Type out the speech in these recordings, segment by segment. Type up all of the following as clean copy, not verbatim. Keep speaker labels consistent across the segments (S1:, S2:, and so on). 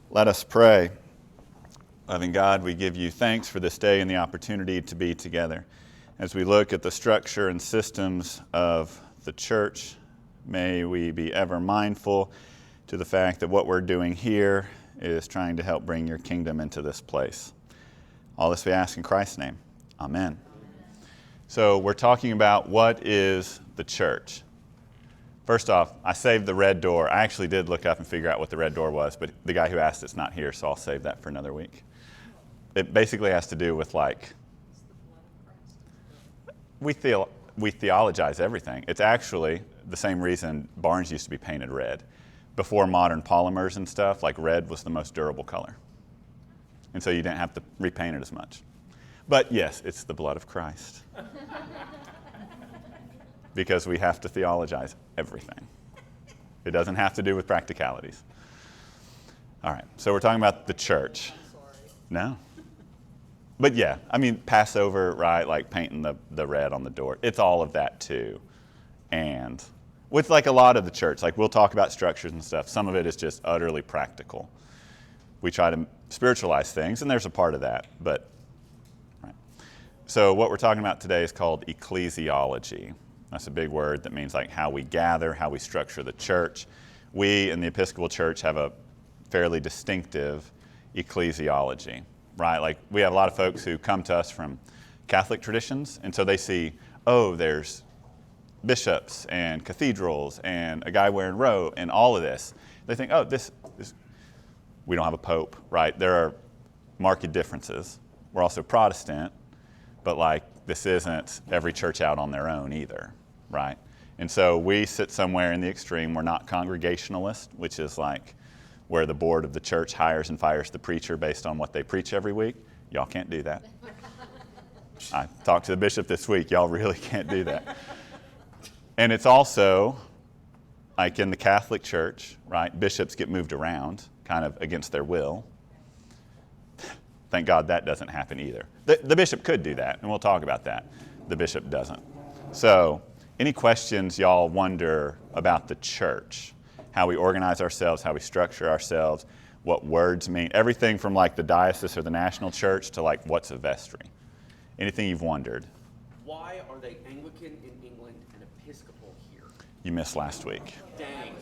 S1: Let us pray. Loving God, we give you thanks for this day and the opportunity to be together. As we look at the structure and systems of the church, may we be ever mindful to the fact that what we're doing here is trying to help bring your kingdom into this place. All this we ask in Christ's name. Amen. So we're talking about what is the church. First off, I saved the red door. I actually did look up and figure out what the red door was, but the guy who asked it's not here, so I'll save that for another week. It basically has to do with we theologize everything. It's actually the same reason barns used to be painted red. Before modern polymers and stuff, red was the most durable color. And so you didn't have to repaint it as much. But yes, it's the blood of Christ. Because we have to theologize everything. It doesn't have to do with practicalities. All right, so we're talking about the church. No. But yeah, Passover, right, like painting the red on the door. It's all of that too. And with a lot of the church, we'll talk about structures and stuff. Some of it is just utterly practical. We try to spiritualize things, and there's a part of that. But right. So what we're talking about today is called ecclesiology. That's a big word that means how we gather, how we structure the church. We in the Episcopal Church have a fairly distinctive ecclesiology, right? We have a lot of folks who come to us from Catholic traditions, and so they see, there's bishops and cathedrals and a guy wearing robe and all of this. They think, this we don't have a pope, right? There are marked differences. We're also Protestant, but this isn't every church out on their own either, right? And so we sit somewhere in the extreme. We're not Congregationalist, which is where the board of the church hires and fires the preacher based on what they preach every week. Y'all can't do that. I talked to the bishop this week. Y'all really can't do that. And it's also, in the Catholic Church, right, bishops get moved around kind of against their will. Thank God that doesn't happen either. The bishop could do that, and we'll talk about that. The bishop doesn't. So, any questions y'all wonder about the church? How we organize ourselves, how we structure ourselves, what words mean, everything from the diocese or the national church to what's a vestry. Anything you've wondered?
S2: Why are they Anglican in England and Episcopal here?
S1: You missed last week.
S2: Dang.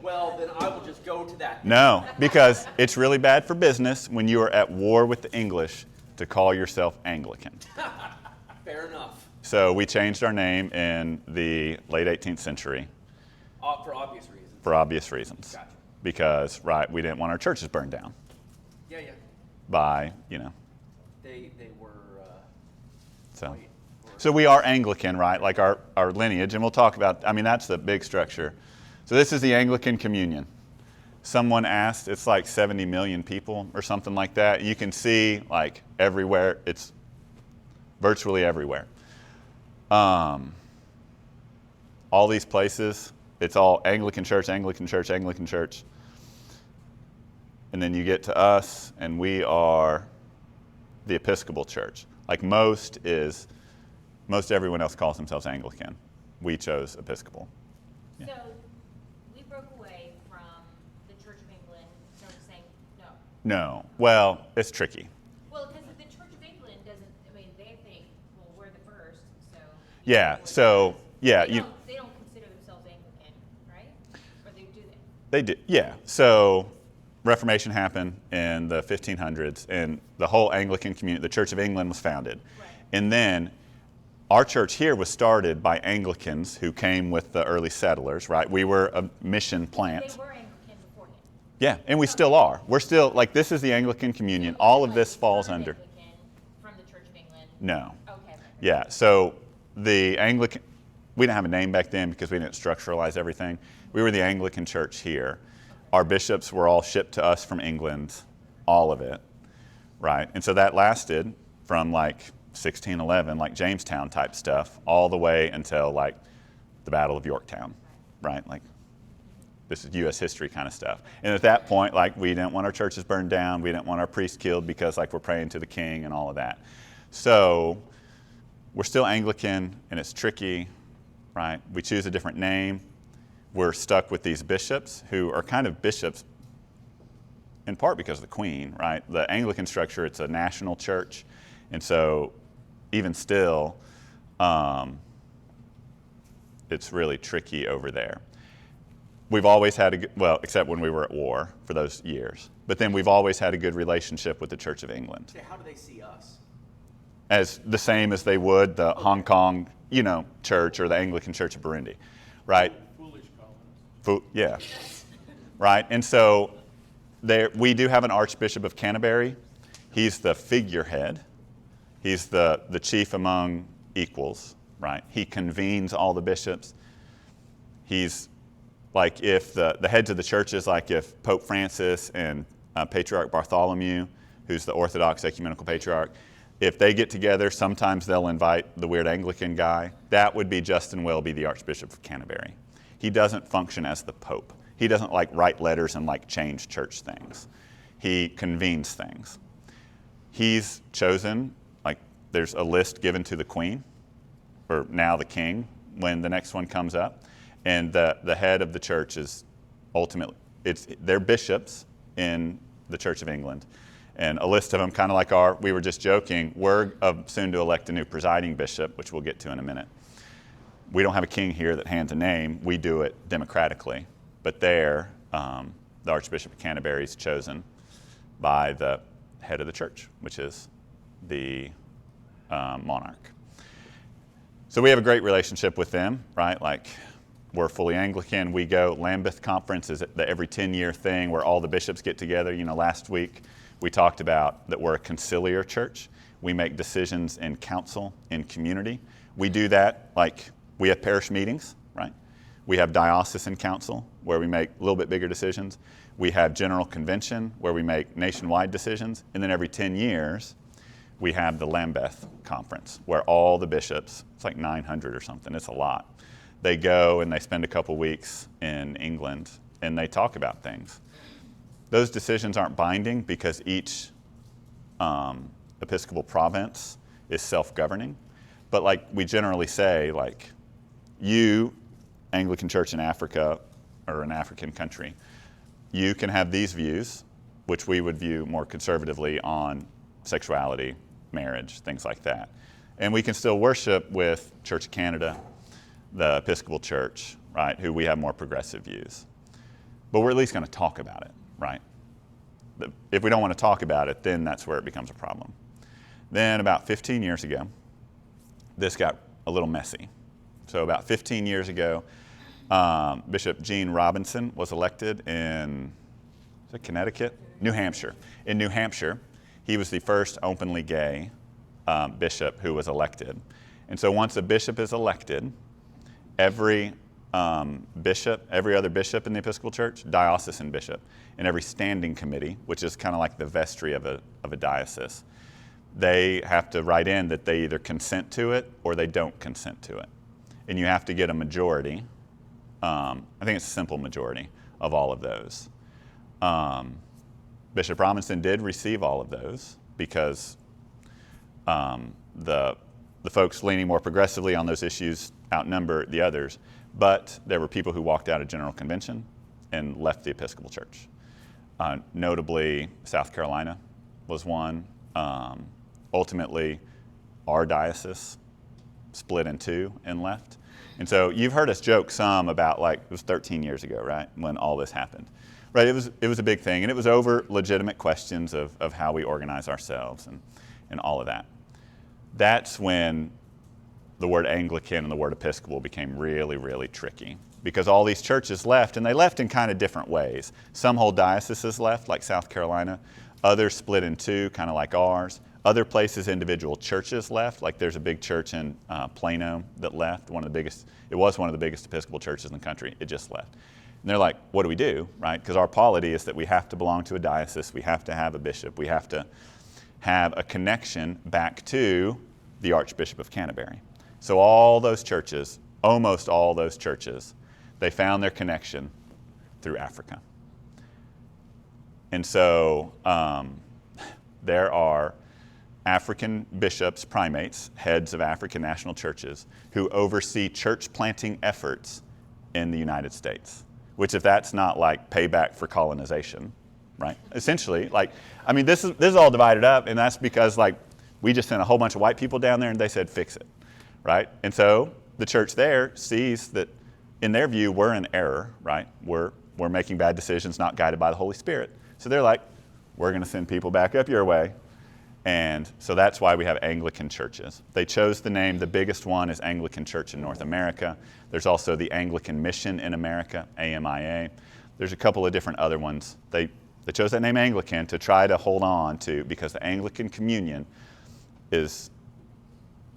S2: Well, then I will just go to that.
S1: No, because it's really bad for business when you are at war with the English to call yourself Anglican.
S2: Fair enough.
S1: So we changed our name in the late 18th century.
S2: For obvious reasons.
S1: For obvious reasons.
S2: Gotcha.
S1: Because, right, we didn't want our churches burned down.
S2: Yeah.
S1: By,
S2: They were...
S1: So we are Anglican, right, our lineage, and we'll talk about, that's the big structure. So this is the Anglican Communion. Someone asked, it's 70 million people or something like that. You can see, everywhere, it's virtually everywhere. All these places, it's all Anglican Church, Anglican Church, Anglican Church. And then you get to us, and we are the Episcopal Church. Most everyone else calls themselves Anglican. We chose Episcopal. Yeah.
S3: So we broke away from the Church of England, so we're saying no.
S1: No. Well, it's tricky.
S3: Well, because the Church of England doesn't, they think, well, we're the first, so...
S1: Yeah, so, yeah.
S3: They don't consider themselves Anglican, right? Or do they?
S1: They do, yeah. So Reformation happened in the 1500s, and the whole Anglican community, the Church of England, was founded.
S3: Right.
S1: And then our church here was started by Anglicans who came with the early settlers, right? We were a mission plant.
S3: They were Anglican beforehand.
S1: Yeah, and we still are. We're still, this is the Anglican Communion. All of this falls under.
S3: Anglican from the Church of England?
S1: No.
S3: Okay.
S1: Yeah, so the Anglican, we didn't have a name back then because we didn't structuralize everything. We were the Anglican Church here. Our bishops were all shipped to us from England, all of it, right? And so that lasted from 1611, Jamestown type stuff, all the way until the Battle of Yorktown, right? This is U.S. history kind of stuff. And at that point, we didn't want our churches burned down. We didn't want our priests killed because we're praying to the king and all of that. So we're still Anglican, and it's tricky, right? We choose a different name. We're stuck with these bishops who are kind of bishops in part because of the Queen, right? The Anglican structure, it's a national church. And so even still, it's really tricky over there. We've always had well, except when we were at war for those years. But then we've always had a good relationship with the Church of England.
S2: So how do they see us?
S1: As the same as they would the Hong Kong, church or the Anglican Church of Burundi, right?
S4: Foolish colonists.
S1: Yeah, right. And so we do have an Archbishop of Canterbury. He's the figurehead. He's the chief among equals, right? He convenes all the bishops. He's like if the heads of the churches, like if Pope Francis and Patriarch Bartholomew, who's the Orthodox Ecumenical Patriarch, if they get together, sometimes they'll invite the weird Anglican guy. That would be Justin Welby, the Archbishop of Canterbury. He doesn't function as the Pope. He doesn't write letters and change church things. He convenes things. He's chosen, there's a list given to the Queen, or now the King, when the next one comes up. And the head of the church is ultimately, they're bishops in the Church of England. And a list of them, kind of like we were just joking, we're soon to elect a new presiding bishop, which we'll get to in a minute. We don't have a king here that hands a name. We do it democratically. But there, the Archbishop of Canterbury is chosen by the head of the church, which is the monarch. So we have a great relationship with them, right? We're fully Anglican. We go, Lambeth Conference is the every 10-year thing where all the bishops get together. Last week we talked about that we're a conciliar church. We make decisions in council, in community. We do that, we have parish meetings, right? We have diocesan council where we make a little bit bigger decisions. We have general convention where we make nationwide decisions. And then every 10 years, we have the Lambeth Conference where all the bishops, it's 900 or something, it's a lot. They go and they spend a couple weeks in England and they talk about things. Those decisions aren't binding because each Episcopal province is self-governing. But we generally say, you, Anglican Church in Africa or an African country, you can have these views, which we would view more conservatively on sexuality, marriage, things like that. And we can still worship with Church of Canada, the Episcopal Church, right, who we have more progressive views. But we're at least going to talk about it, right? If we don't want to talk about it, then that's where it becomes a problem. Then about 15 years ago, this got a little messy. So about 15 years ago, Bishop Gene Robinson was elected in Connecticut? New Hampshire. In New Hampshire, he was the first openly gay bishop who was elected. And so once a bishop is elected, every bishop, every other bishop in the Episcopal Church, diocesan bishop, and every standing committee, which is kind of like the vestry of a diocese, they have to write in that they either consent to it or they don't consent to it. And you have to get a majority. I think it's a simple majority of all of those. Bishop Robinson did receive all of those because the folks leaning more progressively on those issues outnumber the others. But there were people who walked out of General Convention and left the Episcopal Church. Notably, South Carolina was one. Ultimately, our diocese split in two and left. And so you've heard us joke some about it was 13 years ago, right, when all this happened. Right, it was a big thing, and it was over legitimate questions of how we organize ourselves and all of that. That's when the word Anglican and the word Episcopal became really, really tricky because all these churches left, and they left in kind of different ways. Some whole dioceses left, like South Carolina. Others split in two, kind of like ours. Other places, individual churches left, like there's a big church in Plano that left, it was one of the biggest Episcopal churches in the country. It just left. And they're like, what do we do, right? Because our polity is that we have to belong to a diocese, we have to have a bishop, we have to have a connection back to the Archbishop of Canterbury. So all those churches, almost all those churches, they found their connection through Africa. And so there are African bishops, primates, heads of African national churches, who oversee church planting efforts in the United States. Which if that's not payback for colonization, right? Essentially, like, I mean, this is all divided up, and that's because, like, we just sent a whole bunch of white people down there, and they said, fix it, right? And so the church there sees that, in their view, we're in error, right? We're making bad decisions, not guided by the Holy Spirit. So they're like, we're going to send people back up your way. And so that's why we have Anglican churches. They chose the name. The biggest one is Anglican Church in North America. There's also the Anglican Mission in America, AMIA. There's a couple of different other ones. They chose that name Anglican to try to hold on to, because the Anglican communion is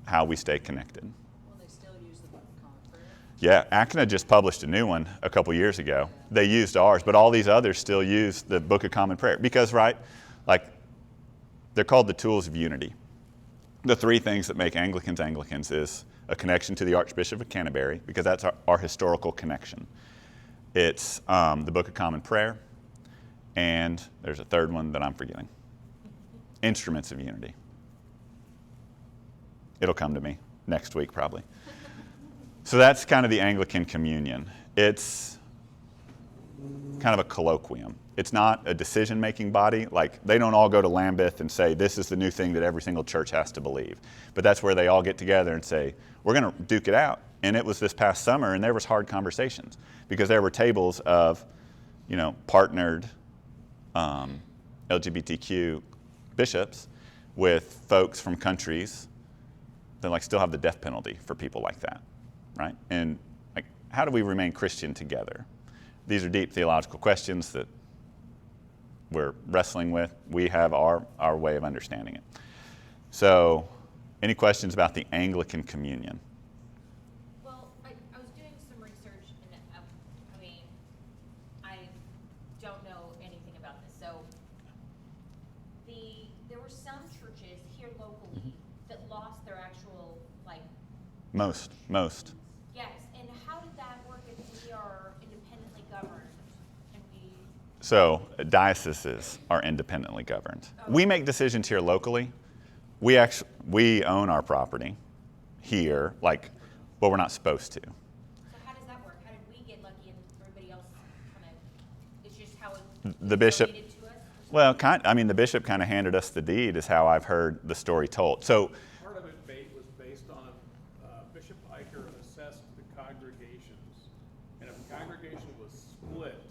S1: how we stay connected.
S5: Well, they still use the Book of Common Prayer.
S1: Yeah, ACNA just published a new one a couple years ago. They used ours, but all these others still use the Book of Common Prayer because, right, like, they're called the tools of unity. The three things that make Anglicans Anglicans is a connection to the Archbishop of Canterbury, because that's our historical connection. It's the Book of Common Prayer, and there's a third one that I'm forgetting. Instruments of unity. It'll come to me next week probably. So that's kind of the Anglican communion. It's kind of a colloquium. It's not a decision-making body. Like, they don't all go to Lambeth and say, this is the new thing that every single church has to believe. But that's where they all get together and say, we're going to duke it out. And it was this past summer, and there was hard conversations because there were tables of, partnered LGBTQ bishops with folks from countries that, like, still have the death penalty for people like that, right? And, like, how do we remain Christian together? These are deep theological questions that we're wrestling with. We have our way of understanding it. So, any questions about the Anglican communion?
S3: Well, I was doing some research, and I don't know anything about this. So, there were some churches here locally that lost their actual, like...
S1: Most.
S3: Yes, and how did that work if we are independently governed? Can we...
S1: So, dioceses are independently governed. We make decisions here locally. We own our property here, like, well, we're not supposed to.
S3: So how does that work? How did we get lucky and everybody else kind of... It's just how it
S1: The bishop...
S3: donated to us?
S1: Well, the bishop kind of handed us the deed, is how I've heard the story told. So,
S4: Part of it was based on Bishop Iker assessed the congregations, and if a congregation was split,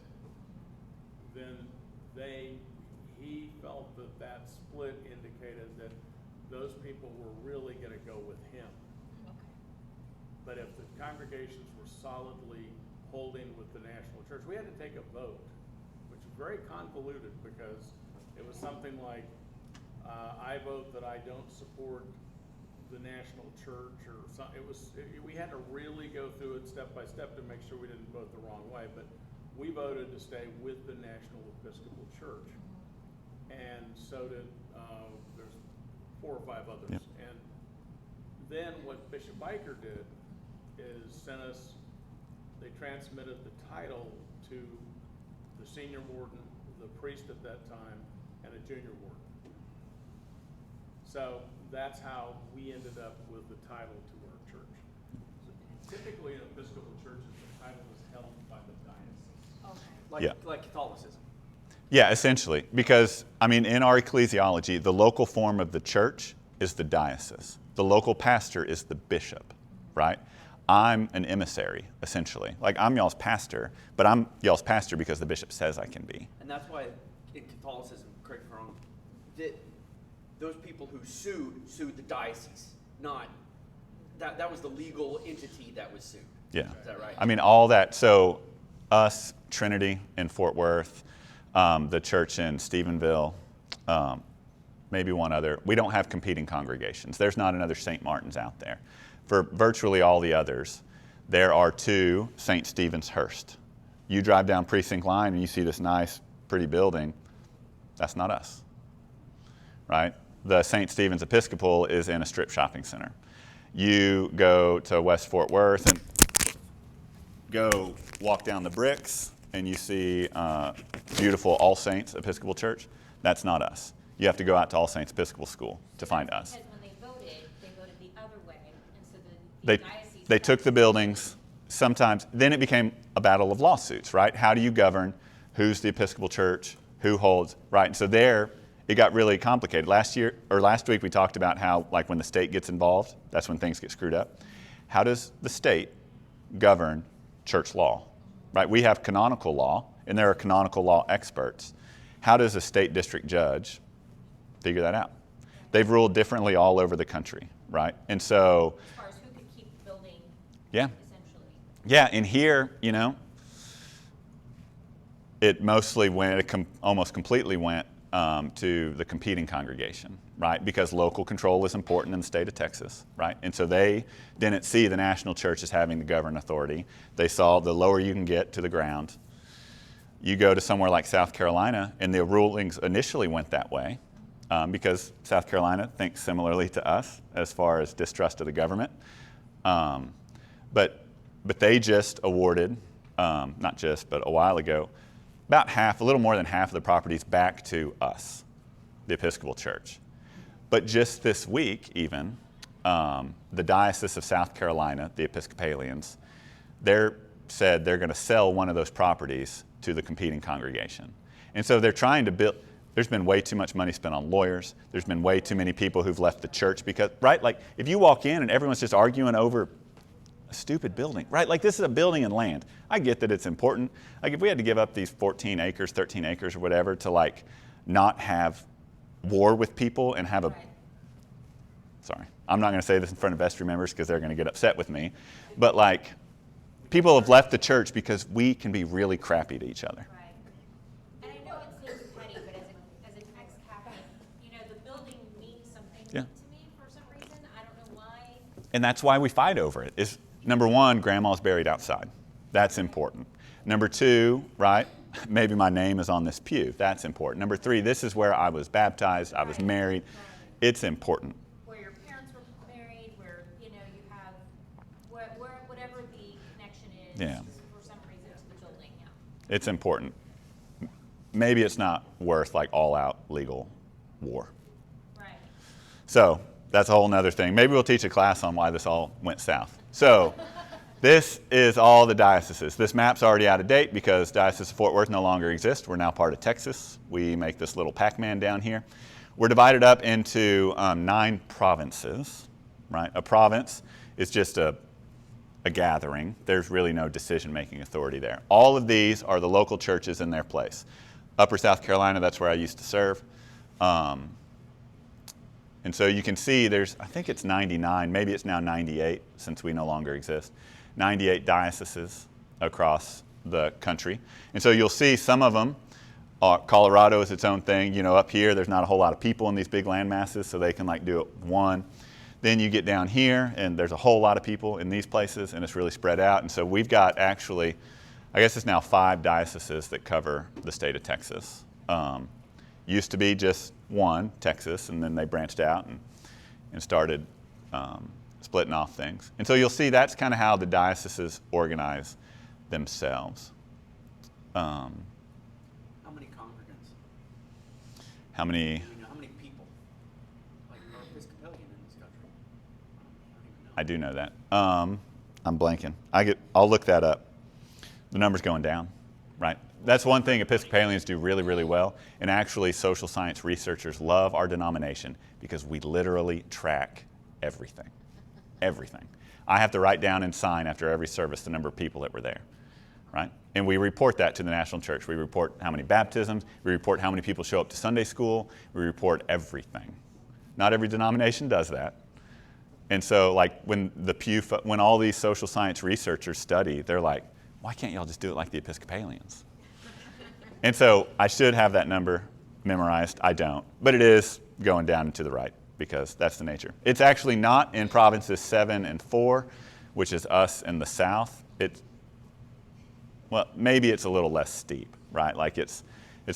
S4: then he felt that split indicated that those people were really going to go with him.
S3: Okay.
S4: But if the congregations were solidly holding with the national church, we had to take a vote, which was very convoluted because it was something like, I vote that I don't support the national church, or something. We had to really go through it step by step to make sure we didn't vote the wrong way. But we voted to stay with the National Episcopal Church, and so did there's 4 or 5 others.
S1: Yep.
S4: And then what Bishop Iker did is they transmitted the title to the senior warden, the priest at that time, and a junior warden. So that's how we ended up with the title to our church. So typically in Episcopal churches, the title is held by the diocese.
S3: Okay.
S2: Like Catholicism.
S1: yeah, essentially. Because, in our ecclesiology, the local form of the church is the diocese. The local pastor is the bishop, right? I'm an emissary, essentially. Like, I'm y'all's pastor, but I'm y'all's pastor because the bishop says I can be.
S2: And that's why in Catholicism, correct me if I'm wrong, those people who sued the diocese, not, that was the legal entity that was sued.
S1: Yeah.
S2: Is that right?
S1: All that. So, us, Trinity in Fort Worth, the church in Stephenville, maybe one other. We don't have competing congregations. There's not another St. Martin's out there. For virtually all the others, there are 2 St. Stephen's Hurst. You drive down Precinct Line and you see this nice, pretty building. That's not us, right? The St. Stephen's Episcopal is in a strip shopping center. You go to West Fort Worth and go walk down the bricks and you see beautiful All Saints Episcopal Church. That's not us. You have to go out to All Saints Episcopal School to find us.
S3: Because when they voted the other way, and so the
S1: They
S3: diocese...
S1: took the buildings. Sometimes, then it became a battle of lawsuits, right? How do you govern who's the Episcopal Church, who holds, right? And so there, it got really complicated. Last week we talked about how, like, when the state gets involved, that's when things get screwed up. How does the state govern church law, right? We have canonical law, and there are canonical law experts. How does a state district judge figure that out? They've ruled differently all over the country, right? And so,
S3: As far as who could keep building,
S1: yeah.
S3: essentially.
S1: Yeah, and here, it mostly went, almost completely went to the competing congregation, right? Because local control is important in the state of Texas, right? And so they didn't see the national church as having the governing authority. They saw the lower you can get to the ground. You go to somewhere like South Carolina, and the rulings initially went that way because South Carolina thinks similarly to us as far as distrust of the government. But they just awarded, not just, but a while ago, about half, a little more than half of the properties back to us, the Episcopal Church. But just this week, even, the Diocese of South Carolina, the Episcopalians, said they're going to sell one of those properties to the competing congregation. And so they're trying to build, there's been way too much money spent on lawyers. There's been way too many people who've left the church because, right, like if you walk in and everyone's just arguing over a stupid building, right? Like this is a building and land. I get that it's important. Like if we had to give up these 14 acres, 13 acres or whatever to like not have war with people and have a, sorry, I'm not going to say this in front of vestry members because they're going to get upset with me, but like people have left the church because we can be really crappy to each other.
S3: Right. And I know it seems petty, but as an ex-Catholic, the building means something
S1: Yeah.
S3: to me for some reason. I don't know why.
S1: And that's why we fight over it. Is number one, grandma's buried outside. That's important. Number two, right, maybe my name is on this pew. That's important. Number three, this is where I was baptized, I was married. It's important.
S3: Where your parents were married, where, you have, whatever the connection is
S1: Yeah.
S3: for some reason to the building, yeah.
S1: It's important. Maybe it's not worth like all-out legal war.
S3: Right.
S1: So that's a whole nother thing. Maybe we'll teach a class on why this all went south. So this is all the dioceses. This map's already out of date because Diocese of Fort Worth no longer exists. We're now part of Texas. We make this little Pac-Man down here. We're divided up into 9 provinces, right? A province is just a gathering. There's really no decision-making authority there. All of these are the local churches in their place. Upper South Carolina, that's where I used to serve. And so you can see I think it's 99, maybe it's now 98 since we no longer exist, 98 dioceses across the country. And so you'll see some of them, Colorado is its own thing. Up here, there's not a whole lot of people in these big land masses, so they can like do it one. Then you get down here, and there's a whole lot of people in these places, and it's really spread out. And so we've got actually, I guess it's now 5 dioceses that cover the state of Texas. Used to be just one, Texas, and then they branched out and started splitting off things. And so you'll see that's kind of how the dioceses organize themselves.
S2: How many congregants?
S1: How many?
S2: How many people like are Episcopalian in this country?
S1: I do know that. I'm blanking. I'll look that up. The number's going down, right? That's one thing Episcopalians do really, really well. And actually, social science researchers love our denomination because we literally track everything. Everything. I have to write down and sign after every service the number of people that were there, right? And we report that to the national church. We report how many baptisms. We report how many people show up to Sunday school. We report everything. Not every denomination does that. And so, like, when all these social science researchers study, they're like, why can't y'all just do it like the Episcopalians? And so I should have that number memorized. I don't. But it is going down and to the right because that's the nature. It's actually not in provinces 7 and 4, which is us in the south. Maybe it's a little less steep, right? Like it's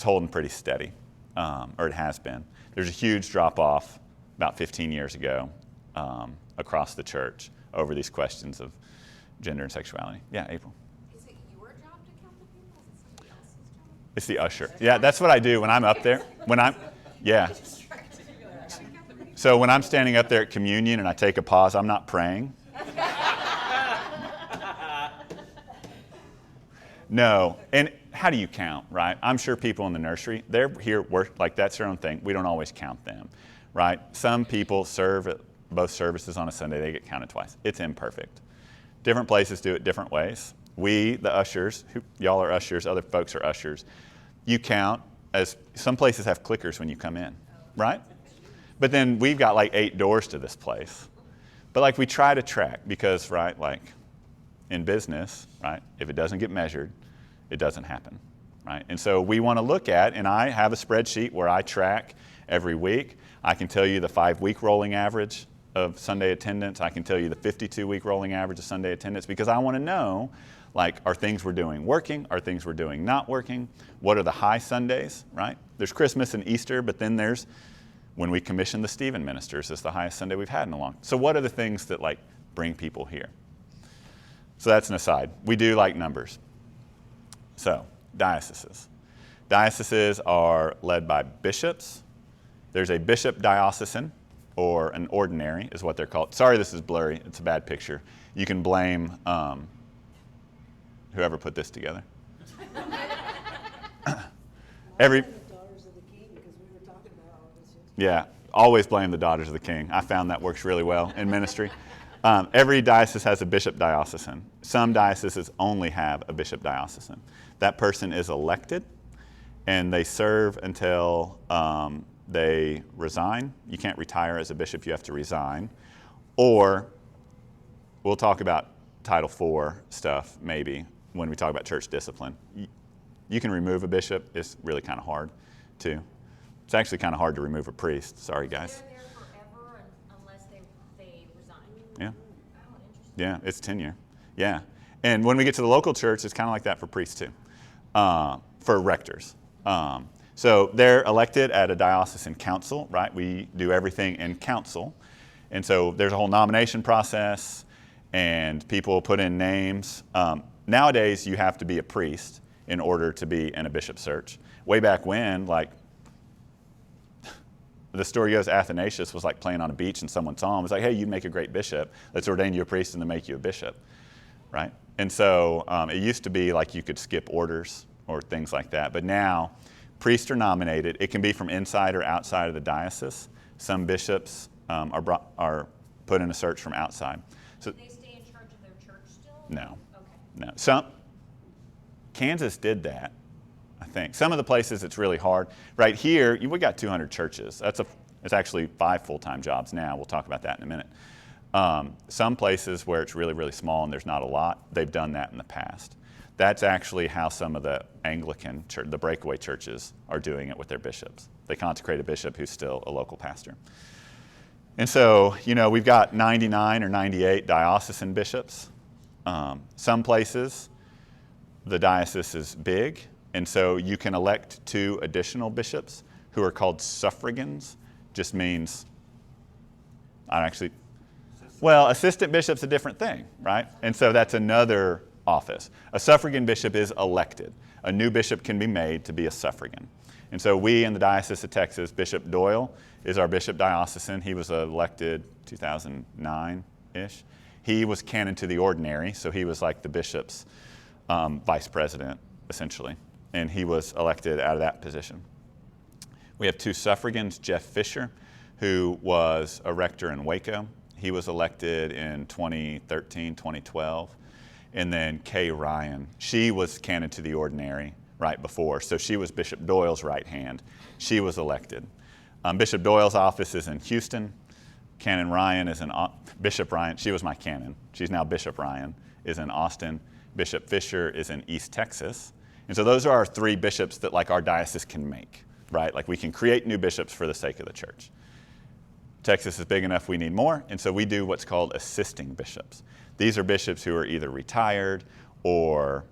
S1: holding pretty steady, or it has been. There's a huge drop-off about 15 years ago across the church over these questions of gender and sexuality. Yeah, April.
S5: Is it your job to count the people? Is it somebody else's job?
S1: It's the usher. Yeah, that's what I do when I'm up there. Yeah. So when I'm standing up there at communion and I take a pause, I'm not praying. No. And how do you count, right? I'm sure people in the nursery, they're here, work, like that's their own thing. We don't always count them, right? Some people serve at both services on a Sunday, they get counted twice. It's imperfect. Different places do it different ways. We, the ushers, y'all are ushers, other folks are ushers, you count as, some places have clickers when you come in, right? But then we've got like 8 doors to this place. But like we try to track because, right, like in business, right, if it doesn't get measured, it doesn't happen, right? And so we want to look at, and I have a spreadsheet where I track every week. I can tell you the 5-week rolling average of Sunday attendance. I can tell you the 52-week rolling average of Sunday attendance because I want to know, like, are things we're doing working? Are things we're doing not working? What are the high Sundays, right? There's Christmas and Easter, but then there's when we commission the Stephen ministers is the highest Sunday we've had in a long. So what are the things that like bring people here? So that's an aside. We do like numbers. So dioceses. Dioceses are led by bishops. There's a bishop diocesan, or an ordinary is what they're called. Sorry this is blurry. It's a bad picture. You can blame whoever put this together. Every Yeah, always blame the daughters of the king. I found that works really well in ministry. Every diocese has a bishop diocesan. Some dioceses only have a bishop diocesan. That person is elected, and they serve until they resign. You can't retire as a bishop, you have to resign. Or, we'll talk about Title IV stuff maybe when we talk about church discipline. You can remove a bishop, it's really kind of hard too. It's actually kind of hard to remove a priest. Sorry, guys.
S3: They're there forever unless they resign.
S1: Yeah.
S3: Oh, interesting.
S1: Yeah, it's tenure. Yeah. And when we get to the local church, it's kind of like that for priests too, for rectors. So they're elected at a diocesan council, right? We do everything in council. And so there's a whole nomination process, and people put in names. Nowadays, you have to be a priest in order to be in a bishop search. Way back when, like, the story goes, Athanasius was like playing on a beach and someone saw him. It was like, hey, you'd make a great bishop. Let's ordain you a priest and then make you a bishop, right? And so it used to be like you could skip orders or things like that. But now, priests are nominated. It can be from inside or outside of the diocese. Some bishops are put in a search from outside. So
S3: Do they stay in charge of their church still?
S1: no,
S3: Okay.
S1: no. Kansas did that. I think. Some of the places it's really hard. Right here, we got 200 churches. It's actually 5 full-time jobs now. We'll talk about that in a minute. Some places where it's really, really small and there's not a lot, they've done that in the past. That's actually how some of the Anglican church, the breakaway churches, are doing it with their bishops. They consecrate a bishop who's still a local pastor. And so, we've got 99 or 98 diocesan bishops. Some places, the diocese is big, and so you can elect 2 additional bishops who are called suffragans. Just means, assistant bishop's a different thing, right? And so that's another office. A suffragan bishop is elected. A new bishop can be made to be a suffragan. And so we in the Diocese of Texas, Bishop Doyle is our bishop diocesan. He was elected 2009-ish. He was canon to the ordinary, so he was like the bishop's vice president, essentially. And he was elected out of that position. We have 2 suffragans, Jeff Fisher, who was a rector in Waco. He was elected in 2013, 2012. And then Kay Ryan, she was canon to the ordinary right before. So she was Bishop Doyle's right hand. She was elected. Bishop Doyle's office is in Houston. Canon Ryan is in, Bishop Ryan, she was my canon. She's now Bishop Ryan, is in Austin. Bishop Fisher is in East Texas. And so those are our 3 bishops that like our diocese can make, right? Like we can create new bishops for the sake of the church. Texas is big enough, we need more, and so we do what's called assisting bishops. These are bishops who are either retired or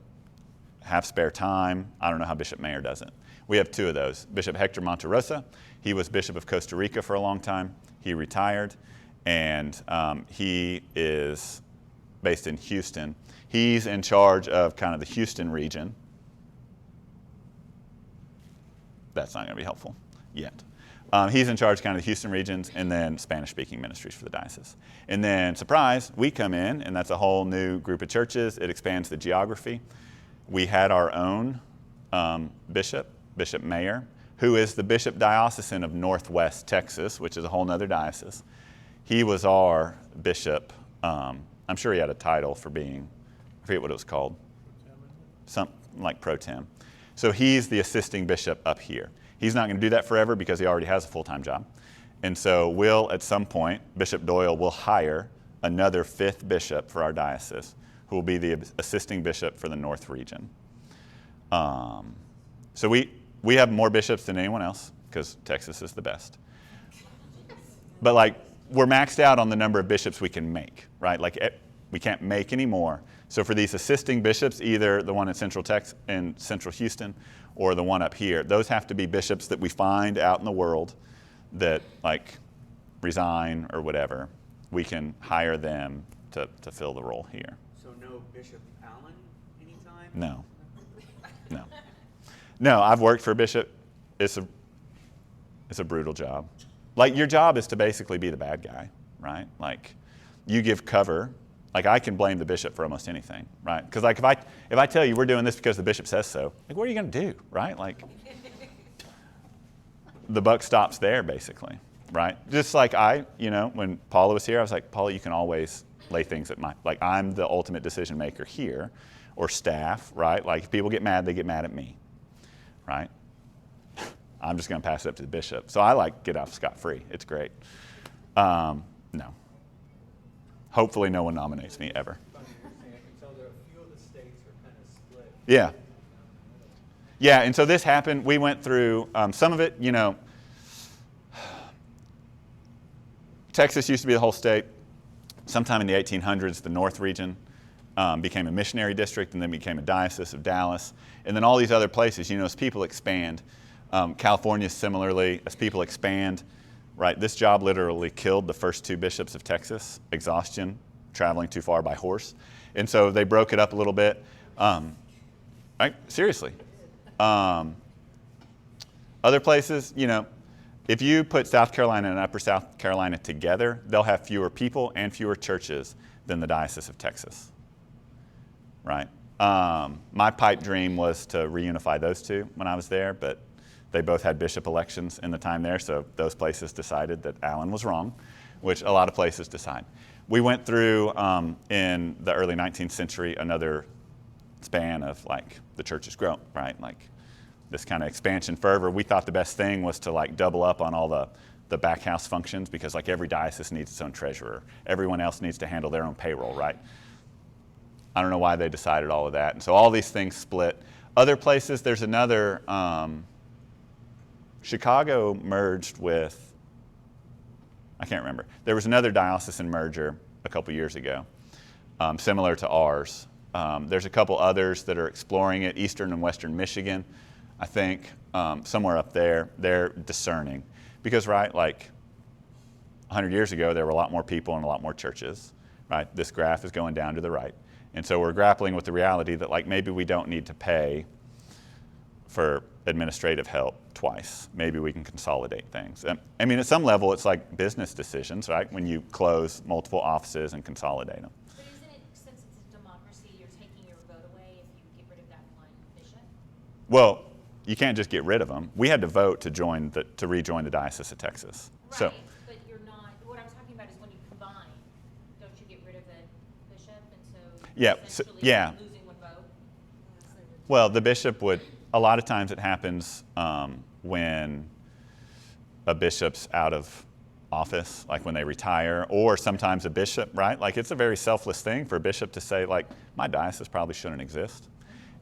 S1: have spare time. I don't know how Bishop Mayer does it. We have 2 of those. Bishop Hector Monterosa, he was Bishop of Costa Rica for a long time. He retired, and he is based in Houston. He's in charge of kind of the Houston region. That's not going to be helpful yet. He's in charge of kind of the Houston regions and then Spanish-speaking ministries for the diocese. And then, surprise, we come in, and that's a whole new group of churches. It expands the geography. We had our own bishop, Bishop Mayer, who is the Bishop Diocesan of Northwest Texas, which is a whole nother diocese. He was our bishop. I'm sure he had a title for being, I forget what it was called, something like pro tem. So he's the assisting bishop up here. He's not going to do that forever because he already has a full-time job. And so we'll, at some point, Bishop Doyle will hire another 5th bishop for our diocese, who will be the assisting bishop for the North region. So we have more bishops than anyone else because Texas is the best. But like, we're maxed out on the number of bishops we can make, right? Like, we can't make any more. So for these assisting bishops, either the one in Central Houston or the one up here, those have to be bishops that we find out in the world that like resign or whatever. We can hire them to fill the role here.
S2: So no Bishop Allen anytime?
S1: No. No. No, I've worked for a bishop. It's a brutal job. Like, your job is to basically be the bad guy, right? Like, you give cover. Like, I can blame the bishop for almost anything, right? Because like, if I tell you we're doing this because the bishop says so, like, what are you going to do, right? Like, the buck stops there, basically, right? Just like when Paula was here, I was like, Paula, you can always lay things at like, I'm the ultimate decision maker here, or staff, right? Like, if people get mad, they get mad at me, right? I'm just going to pass it up to the bishop. So I get off scot-free. It's great. No. Hopefully no one nominates me ever.
S6: I can tell that a few of the states are kind of split.
S1: Yeah. Yeah, and so this happened. We went through some of it, Texas used to be the whole state. Sometime in the 1800s, the North region became a missionary district and then became a diocese of Dallas. And then all these other places, as people expand, California similarly, as people expand, right? This job literally killed the first 2 bishops of Texas, exhaustion, traveling too far by horse. And so they broke it up a little bit. Right? Seriously. Other places, if you put South Carolina and Upper South Carolina together, they'll have fewer people and fewer churches than the Diocese of Texas, right? My pipe dream was to reunify those two when I was there, but they both had bishop elections in the time there, so those places decided that Allen was wrong, which a lot of places decide. We went through, in the early 19th century, another span of the church has grown, right? Like this kind of expansion fervor. We thought the best thing was to double up on all the back house functions because every diocese needs its own treasurer. Everyone else needs to handle their own payroll, right? I don't know why they decided all of that. And so all these things split. Other places, there's another, Chicago merged with, I can't remember. There was another diocesan merger a couple years ago, similar to ours. There's a couple others that are exploring it. Eastern and Western Michigan, I think, somewhere up there, they're discerning. Because, right, 100 years ago, there were a lot more people and a lot more churches, right? This graph is going down to the right. And so we're grappling with the reality that, maybe we don't need to pay for administrative help twice. Maybe we can consolidate things. I mean, at some level, it's like business decisions, right? When you close multiple offices and consolidate them.
S3: But isn't it, since it's a democracy, you're taking your vote away if you get rid of that one bishop?
S1: Well, you can't just get rid of them. We had to vote to rejoin the Diocese of Texas.
S3: Right,
S1: So,
S3: but you're not, what I'm talking about is when you combine, don't you get rid of the bishop, and so
S1: Yeah,
S3: you're
S1: so-
S3: essentially
S1: yeah.
S3: losing one vote?
S1: well, the bishop would, a lot of times it happens when a bishop's out of office, like when they retire, or sometimes a bishop, right? It's a very selfless thing for a bishop to say, my diocese probably shouldn't exist.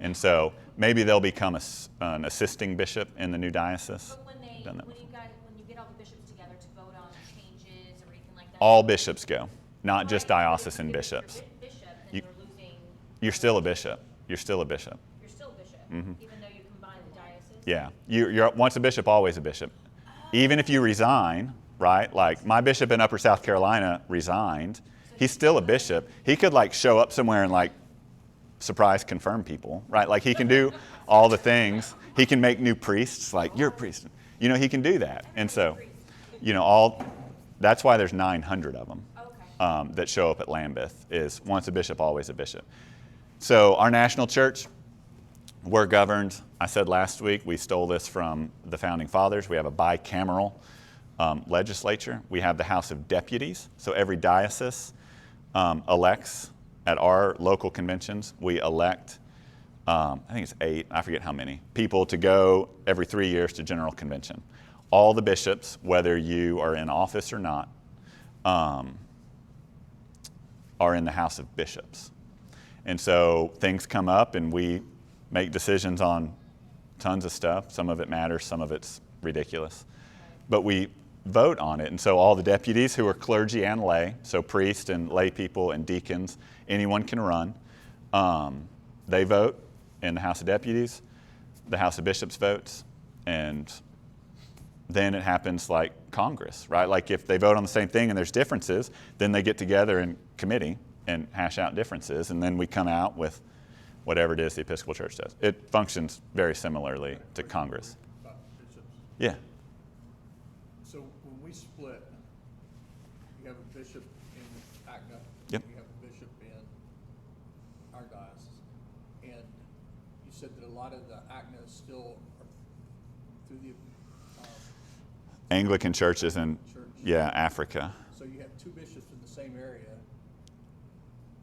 S1: And so maybe they'll become an assisting bishop in the new diocese.
S3: But when you get all the bishops together to vote on changes or anything like that?
S1: All bishops go, not just
S3: Right, but
S1: diocesan
S3: if you're
S1: bishops.
S3: Bishop, then
S1: You-
S3: you're losing.
S1: You're still a bishop. You're still a bishop.
S3: You're still a bishop,
S1: Mhm.
S3: even though you combine the diocese?
S1: Yeah, you're once a bishop, always a bishop. Even if you resign, right? My bishop in Upper South Carolina resigned. He's still a bishop. He could show up somewhere and surprise confirm people, right? He can do all the things. He can make new priests. You're a priest. He can do that. And so, that's why there's 900 of them
S3: Okay.
S1: that show up at Lambeth. Is once a bishop, always a bishop. So our national church, We're governed, I said last week, we stole this from the Founding Fathers. We have a bicameral legislature. We have the House of Deputies. So every diocese elects at our local conventions. We elect, I think it's 8, I forget how many, people to go every 3 years to General Convention. All the bishops, whether you are in office or not, are in the House of Bishops. And so things come up and we make decisions on tons of stuff. Some of it matters, some of it's ridiculous. But we vote on it. And so all the deputies who are clergy and lay, so priests and lay people and deacons, anyone can run. They vote in the House of Deputies. The House of Bishops votes. And then it happens like Congress, right? Like if they vote on the same thing and there's differences, then they get together in committee and hash out differences. And then we come out with whatever it is the Episcopal Church does. It functions very similarly to Congress.
S4: About bishops.
S1: Yeah.
S4: So when we split, you have a bishop in ACNA.
S1: Yep.
S4: You have a bishop in our diocese. And you said that a lot of the ACNA still are through the
S1: Anglican churches in,
S4: church.
S1: yeah, Africa.
S4: So you have 2 bishops in the same area.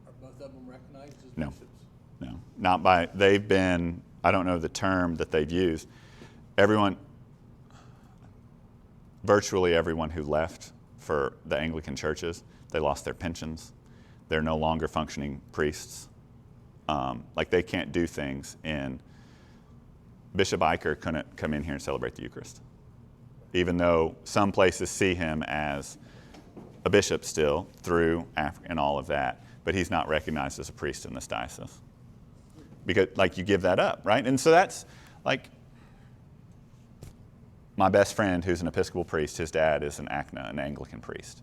S4: Are both of them recognized as
S1: No.
S4: bishops?
S1: No, not by, they've been, I don't know the term that they've used. Everyone, virtually everyone who left for the Anglican churches, they lost their pensions. They're no longer functioning priests. Like they can't do things in, Bishop Iker couldn't come in here and celebrate the Eucharist, even though some places see him as a bishop still through Africa and all of that, but he's not recognized as a priest in this diocese. Because, like, you give that up, right? And so that's, like, my best friend who's an Episcopal priest, his dad is an ACNA, an Anglican priest,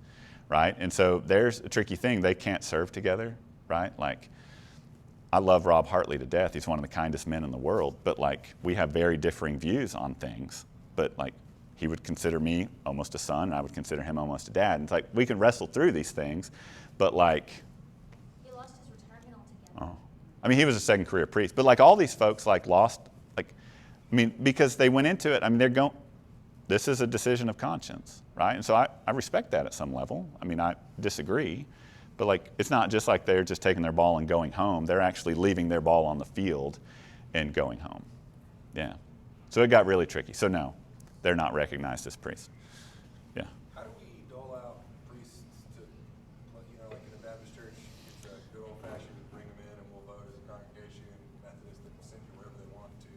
S1: right? And so there's a tricky thing. They can't serve together, right? Like, I love Rob Hartley to death. He's one of the kindest men in the world, but, like, we have very differing views on things. But, like, he would consider me almost a son, and I would consider him almost a dad. And it's like, we can wrestle through these things, but, like...
S3: He lost his retirement altogether.
S1: Oh. I mean, he was a second career priest, but like all these folks like lost, like, I mean, because they went into it, I mean, they're going, this is a decision of conscience, right? And so I respect that at some level. I mean, I disagree, but like, it's not just like they're just taking their ball and going home. They're actually leaving their ball on the field and going home. Yeah. So it got really tricky. So no, they're not recognized as priests. Yeah.
S7: How do we dole out priests to, like in the Baptist church, it's a good old fashioned, we bring them in and we'll vote as a congregation, Methodist, they can send you wherever they want to.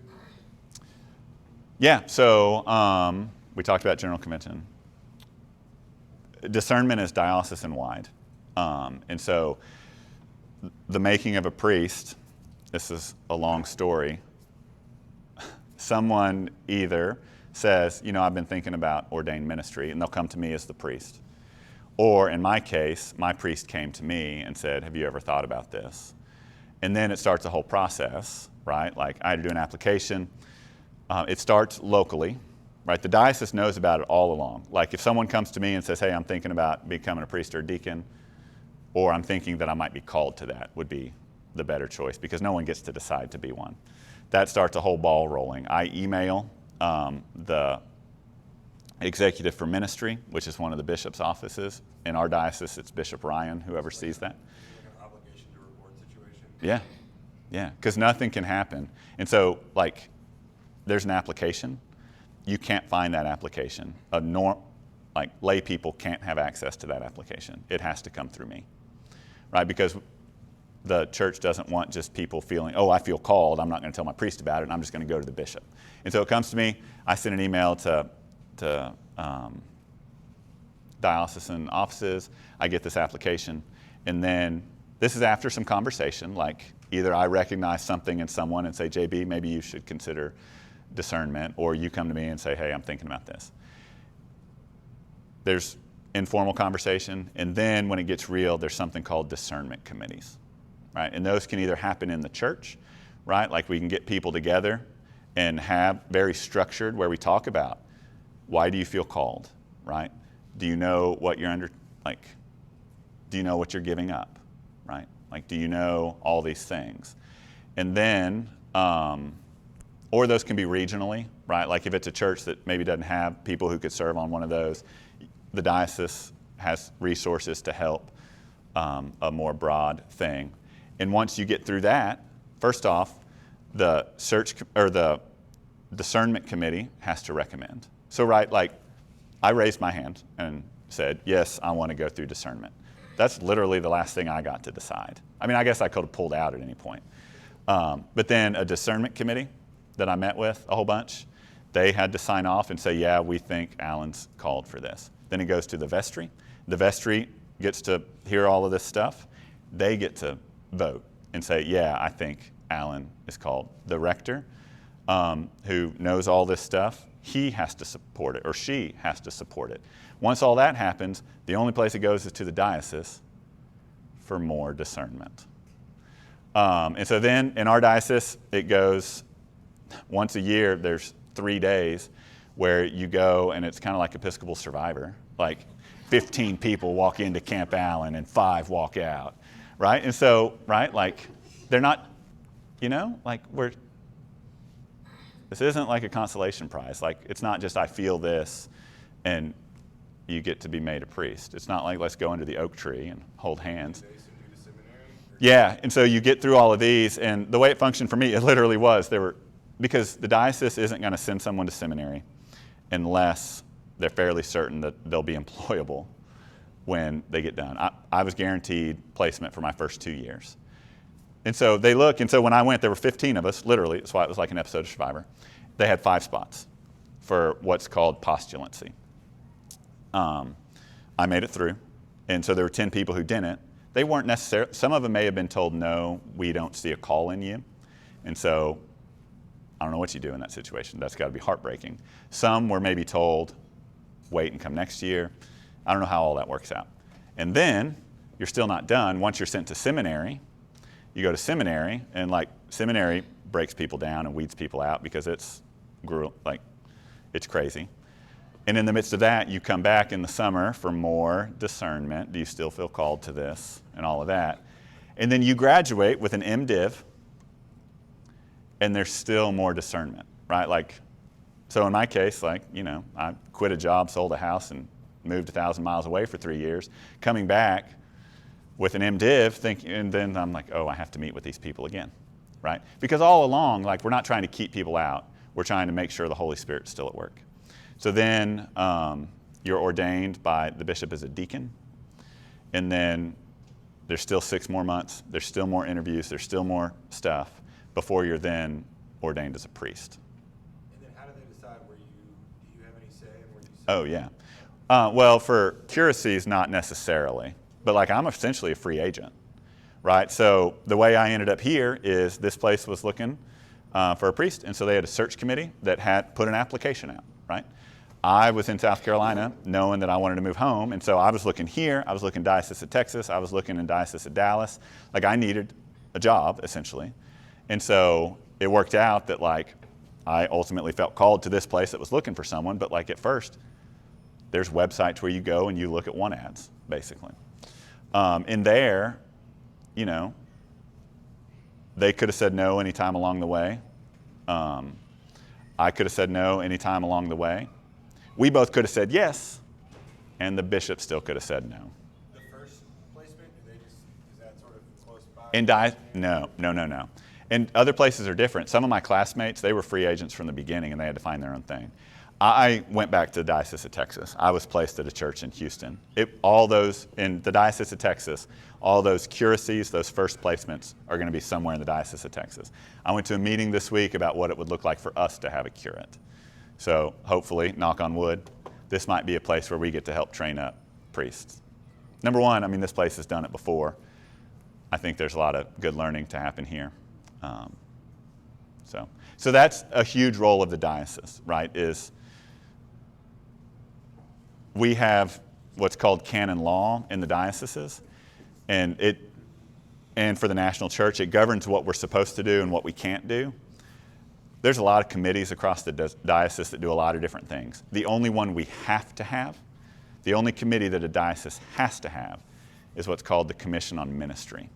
S1: Yeah, so we talked about General Convention. Discernment is diocesan-wide. And so the making of a priest, this is a long story. Someone either says, you know, I've been thinking about ordained ministry, and they'll come to me as the priest. Or in my case, my priest came to me and said, have you ever thought about this? And then it starts a whole process, right? Like I had to do an application. It starts locally, right? The diocese knows about it all along. Like if someone comes to me and says, hey, I'm thinking about becoming a priest or a deacon, or I'm thinking that I might be called to that, would be the better choice because no one gets to decide to be one. That starts a whole ball rolling. I email the executive for ministry, which is one of the bishop's offices. In our diocese, it's Bishop Ryan who oversees that.
S7: Like an obligation to report situation.
S1: Yeah, because nothing can happen. And so, like, there's an application. You can't find that application. Like, lay people can't have access to that application. It has to come through me, right? Because the church doesn't want just people feeling, oh, I feel called. I'm not going to tell my priest about it. I'm just going to go to the bishop. And so it comes to me. I send an email to diocesan offices. I get this application. And then this is after some conversation, like either I recognize something in someone and say, JB, maybe you should consider discernment, or you come to me and say, hey, I'm thinking about this. There's informal conversation, and then when it gets real, there's something called discernment committees, right? And those can either happen in the church, right? Like we can get people together and have very structured where we talk about why do you feel called, right? Do you know what you're do you know what you're giving up, right? Like, do you know all these things? And then or those can be regionally, right? Like if it's a church that maybe doesn't have people who could serve on one of those, the diocese has resources to help a more broad thing. And once you get through that, first off, the search or the discernment committee has to recommend. So, right, like I raised my hand and said, yes, I want to go through discernment. That's literally the last thing I got to decide. I mean, I guess I could have pulled out at any point. But then a discernment committee that I met with a whole bunch, they had to sign off and say, yeah, we think Alan's called for this. Then it goes to the vestry. The vestry gets to hear all of this stuff. They get to vote and say, yeah, I think Alan is called. The rector, who knows all this stuff, he has to support it, or she has to support it. Once all that happens, the only place it goes is to the diocese for more discernment. And so then in our diocese, it goes once a year. There's 3 days where you go, and it's kind of like Episcopal Survivor. Like 15 people walk into Camp Allen and 5 walk out, right? And so, right, like they're not, like this isn't like a consolation prize. Like it's not just I feel this and you get to be made a priest. It's not like let's go under the oak tree and hold hands. Yeah, and so you get through all of these, and the way it functioned for me, it literally was, because the diocese isn't going to send someone to seminary unless they're fairly certain that they'll be employable when they get done. I was guaranteed placement for my first 2 years. And so they look, and so when I went, there were 15 of us, literally, that's why it was like an episode of Survivor. They had 5 spots for what's called postulancy. I made it through, and so there were 10 people who didn't. They weren't necessarily, some of them may have been told, no, we don't see a call in you. And so I don't know what you do in that situation. That's got to be heartbreaking. Some were maybe told, wait and come next year. I don't know how all that works out. And then you're still not done. Once you're sent to seminary, you go to seminary, and like seminary breaks people down and weeds people out because it's crazy. And in the midst of that, you come back in the summer for more discernment. Do you still feel called to this? And all of that. And then you graduate with an MDiv, and there's still more discernment, right? Like, so in my case, I quit a job, sold a house, and moved 1,000 miles away for 3 years. Coming back with an MDiv, and then I'm like, oh, I have to meet with these people again, right? Because all along, we're not trying to keep people out. We're trying to make sure the Holy Spirit's still at work. So then you're ordained by the bishop as a deacon, and then there's still 6 more months. There's still more interviews. There's still more stuff before you're then ordained as a priest.
S7: And then how do they decide do you have any say in where you sit?
S1: Oh, yeah. Well, for curacies, not necessarily. But I'm essentially a free agent, right? So the way I ended up here is this place was looking for a priest, and so they had a search committee that had put an application out, right? I was in South Carolina knowing that I wanted to move home, and so I was looking here. I was looking Diocese of Texas. I was looking in Diocese of Dallas. I needed a job, essentially. And so it worked out that I ultimately felt called to this place that was looking for someone, but at first, there's websites where you go and you look at want ads, basically. In there, they could have said no anytime along the way. I could have said no anytime along the way. We both could have said yes, and the bishop still could have said no.
S7: The first placement, is that sort of close by?
S1: No. And other places are different. Some of my classmates, they were free agents from the beginning, and they had to find their own thing. I went back to the Diocese of Texas. I was placed at a church in Houston. All those, in the Diocese of Texas, all those curacies, those first placements are going to be somewhere in the Diocese of Texas. I went to a meeting this week about what it would look like for us to have a curate. So hopefully, knock on wood, this might be a place where we get to help train up priests. Number one, this place has done it before. I think there's a lot of good learning to happen here. So that's a huge role of the diocese, right, is we have what's called canon law in the dioceses, and for the national church, it governs what we're supposed to do and what we can't do. There's a lot of committees across the diocese that do a lot of different things. The only one we have to have, the only committee that a diocese has to have, is what's called the Commission on Ministry.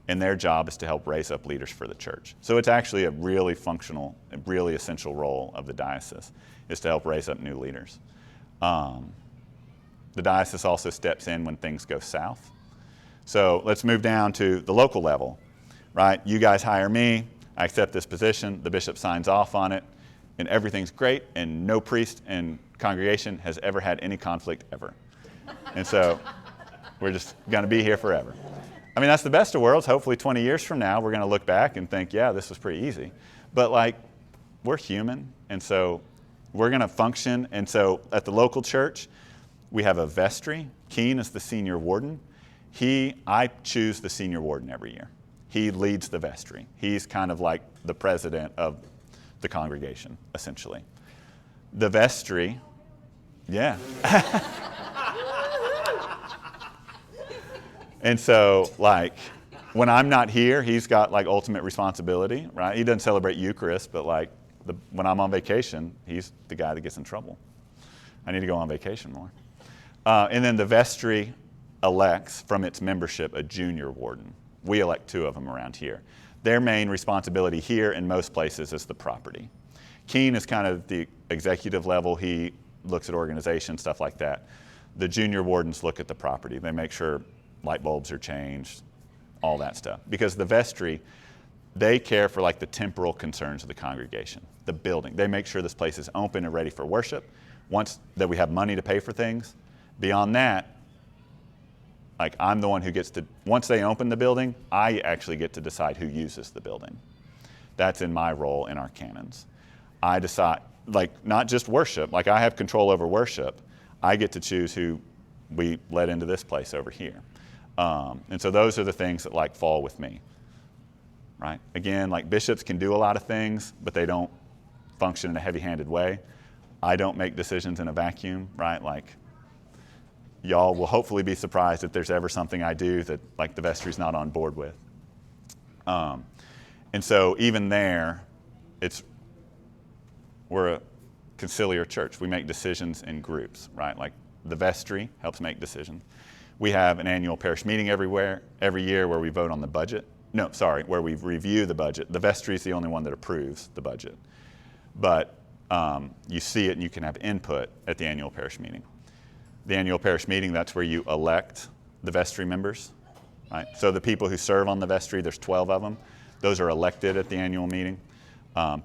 S1: and their job is to help raise up leaders for the church. So it's actually a really functional, a really essential role of the diocese, is to help raise up new leaders. The diocese also steps in when things go south. So let's move down to the local level, right? You guys hire me, I accept this position, the bishop signs off on it, and everything's great, and no priest and congregation has ever had any conflict ever. And so we're just going to be here forever. I mean, that's the best of worlds. Hopefully 20 years from now, we're going to look back and think, yeah, this was pretty easy. But like, we're human, and so we're going to function. And so at the local church, we have a vestry. Keen is the senior warden. I choose the senior warden every year. He leads the vestry. He's kind of like the president of the congregation, essentially. The vestry, yeah. And so, like, when I'm not here, he's got, like, ultimate responsibility, right? He doesn't celebrate Eucharist, but, like, when I'm on vacation, he's the guy that gets in trouble. I need to go on vacation more. And then the vestry elects from its membership a junior warden. We elect 2 of them around here. Their main responsibility here in most places is the property. Keen is kind of the executive level. He looks at organization, stuff like that. The junior wardens look at the property. They make sure light bulbs are changed, all that stuff. Because the vestry, they care for like the temporal concerns of the congregation, the building. They make sure this place is open and ready for worship. Once that we have money to pay for things, beyond that, like I'm the one who gets to, once they open the building, I actually get to decide who uses the building. That's in my role in our canons. I decide, like not just worship, like I have control over worship. I get to choose who we let into this place over here. And so those are the things that like fall with me, right? Again, like bishops can do a lot of things, but they don't function in a heavy-handed way. I don't make decisions in a vacuum, right? Like y'all will hopefully be surprised if there's ever something I do that like the vestry's not on board with. And so even there, we're a conciliar church. We make decisions in groups, right? Like the vestry helps make decisions. We have an annual parish meeting every year where we vote on the budget. Where we review the budget. The vestry is the only one that approves the budget. But you see it and you can have input at the annual parish meeting. The annual parish meeting, that's where you elect the vestry members, right? So the people who serve on the vestry, there's 12 of them. Those are elected at the annual meeting.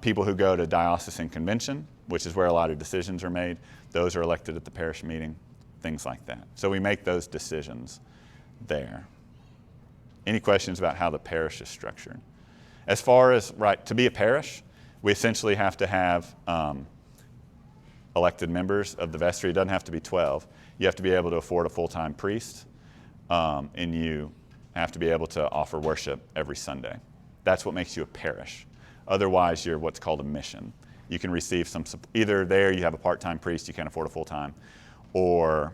S1: People who go to diocesan convention, which is where a lot of decisions are made, those are elected at the parish meeting, things like that. So we make those decisions there. Any questions about how the parish is structured? As far as, right, to be a parish, we essentially have to have elected members of the vestry. It doesn't have to be 12. You have to be able to afford a full-time priest, and you have to be able to offer worship every Sunday. That's what makes you a parish. Otherwise, you're what's called a mission. You can receive some, either there you have a part-time priest, you can't afford a full-time, or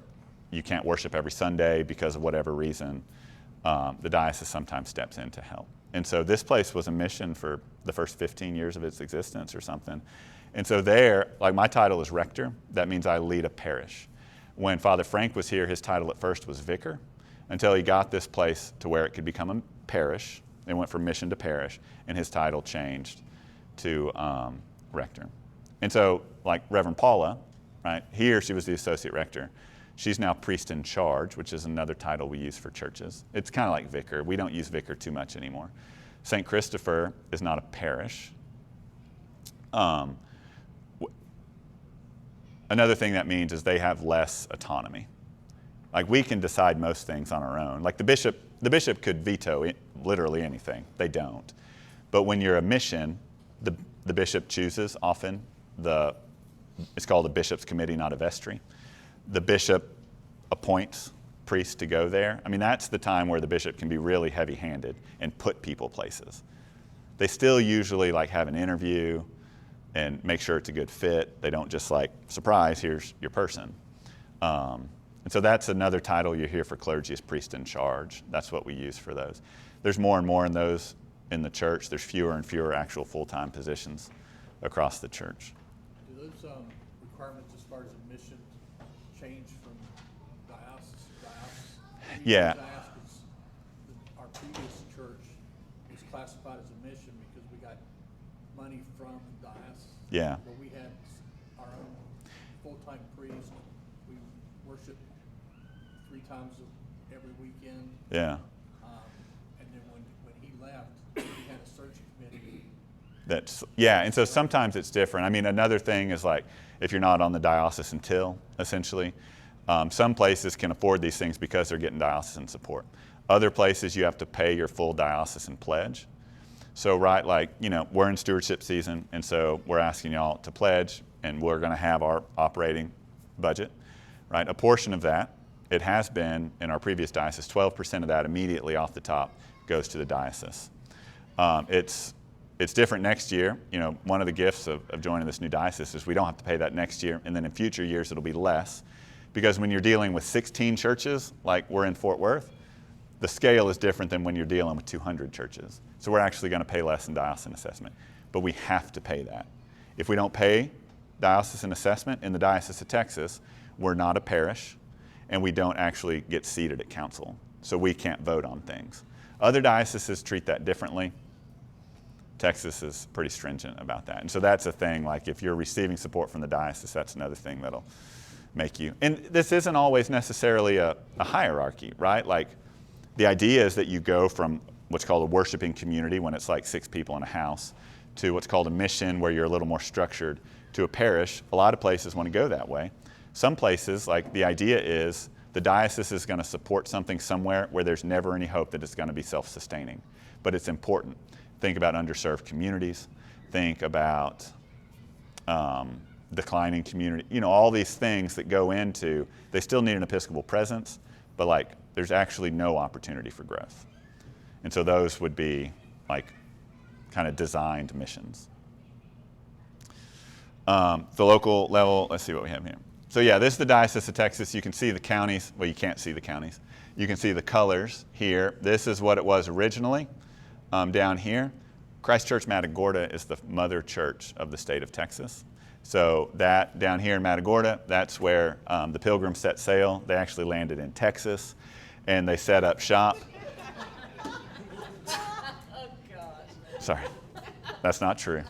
S1: you can't worship every Sunday because of whatever reason. The diocese sometimes steps in to help. And so this place was a mission for the first 15 years of its existence or something. And so there, like my title is rector. That means I lead a parish. When Father Frank was here, his title at first was vicar, until he got this place to where it could become a parish. They went from mission to parish, and his title changed to rector. And so, like Reverend Paula, right, here she was the associate rector. She's now priest in charge, which is another title we use for churches. It's kind of like vicar. We don't use vicar too much anymore. St. Christopher is not a parish. Another thing that means is they have less autonomy. Like we can decide most things on our own. Like the bishop could veto literally anything. They don't. But when you're a mission, the bishop chooses often. It's called a bishop's committee, not a vestry. The bishop appoints priests to go there. I mean, that's the time where the bishop can be really heavy-handed and put people places. They still usually like have an interview and make sure it's a good fit. They don't just like, surprise, here's your person. And so that's another title you hear for clergy is priest in charge. That's what we use for those. There's more and more in those in the church. There's fewer and fewer actual full-time positions across the church.
S8: Do those requirements as far as admission change from diocese to diocese?
S1: Yeah.
S8: Our previous church classified as a mission because we got money from diocese.
S1: Yeah.
S8: But we had our own full-time priest. We worship 3 times every weekend.
S1: Yeah.
S8: And then when he left, we had a search committee.
S1: And so sometimes it's different. I mean, another thing is like if you're not on the diocesan till, essentially, some places can afford these things because they're getting diocesan support. Other places you have to pay your full diocesan pledge. So, right, like, we're in stewardship season, and so we're asking y'all to pledge, and we're going to have our operating budget, right? A portion of that, it has been in our previous diocese, 12% of that immediately off the top goes to the diocese. It's different next year. One of the gifts of joining this new diocese is we don't have to pay that next year, and then in future years it'll be less. Because when you're dealing with 16 churches, like we're in Fort Worth, the scale is different than when you're dealing with 200 churches. So we're actually going to pay less in diocesan assessment. But we have to pay that. If we don't pay diocesan assessment in the Diocese of Texas, we're not a parish, and we don't actually get seated at council. So we can't vote on things. Other dioceses treat that differently. Texas is pretty stringent about that. And so that's a thing, like if you're receiving support from the diocese, that's another thing that'll make you. And this isn't always necessarily a hierarchy, right? Like the idea is that you go from what's called a worshiping community when it's like 6 people in a house to what's called a mission where you're a little more structured to a parish. A lot of places want to go that way. Some places, like the idea is the diocese is going to support something somewhere where there's never any hope that it's going to be self-sustaining. But it's important. Think about underserved communities. Think about declining community. All these things that go into, they still need an Episcopal presence, but like there's actually no opportunity for growth. And so those would be like kind of designed missions. The local level, let's see what we have here. So yeah, this is the Diocese of Texas. You can see the counties. Well, you can't see the counties. You can see the colors here. This is what it was originally. Down here, Christ Church Matagorda is the mother church of the state of Texas. So that down here in Matagorda, that's where the Pilgrims set sail. They actually landed in Texas, and they set up shop.
S5: Oh, gosh.
S1: Sorry, that's not true.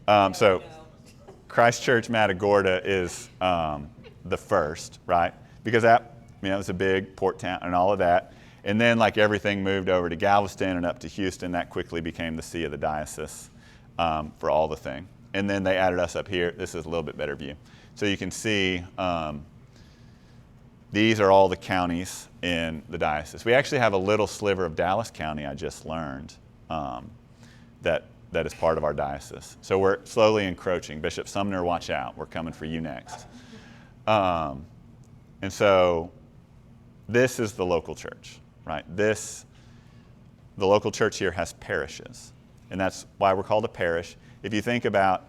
S1: So Christ Church Matagorda is the first, right? Because that, it was a big port town and all of that. And then like everything moved over to Galveston and up to Houston, that quickly became the see of the diocese for all the thing. And then they added us up here. This is a little bit better view. So you can see these are all the counties in the diocese. We actually have a little sliver of Dallas County, I just learned, that is part of our diocese. So we're slowly encroaching. Bishop Sumner, watch out. We're coming for you next. And so this is the local church. Right? The local church here has parishes, and that's why we're called a parish. If you think about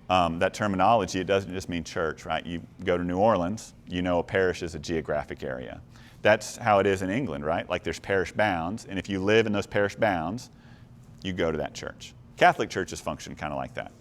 S1: that terminology, it doesn't just mean church, right? You go to New Orleans, a parish is a geographic area. That's how it is in England, right? Like there's parish bounds, and if you live in those parish bounds, you go to that church. Catholic churches function kind of like that.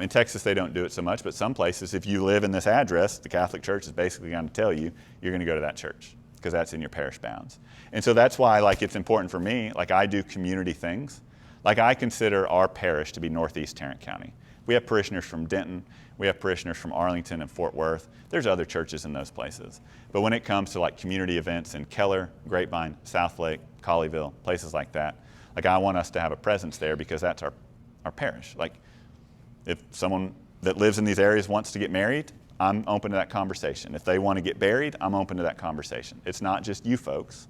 S1: In Texas, they don't do it so much, but some places, if you live in this address, the Catholic Church is basically going to tell you you're going to go to that church, because that's in your parish bounds. And so that's why like it's important for me, like I do community things. Like I consider our parish to be Northeast Tarrant County. We have parishioners from Denton, we have parishioners from Arlington and Fort Worth. There's other churches in those places. But when it comes to like community events in Keller, Grapevine, Southlake, Colleyville, places like that, like I want us to have a presence there because that's our parish. Like if someone that lives in these areas wants to get married, I'm open to that conversation. If they want to get buried, I'm open to that conversation. It's not just you folks,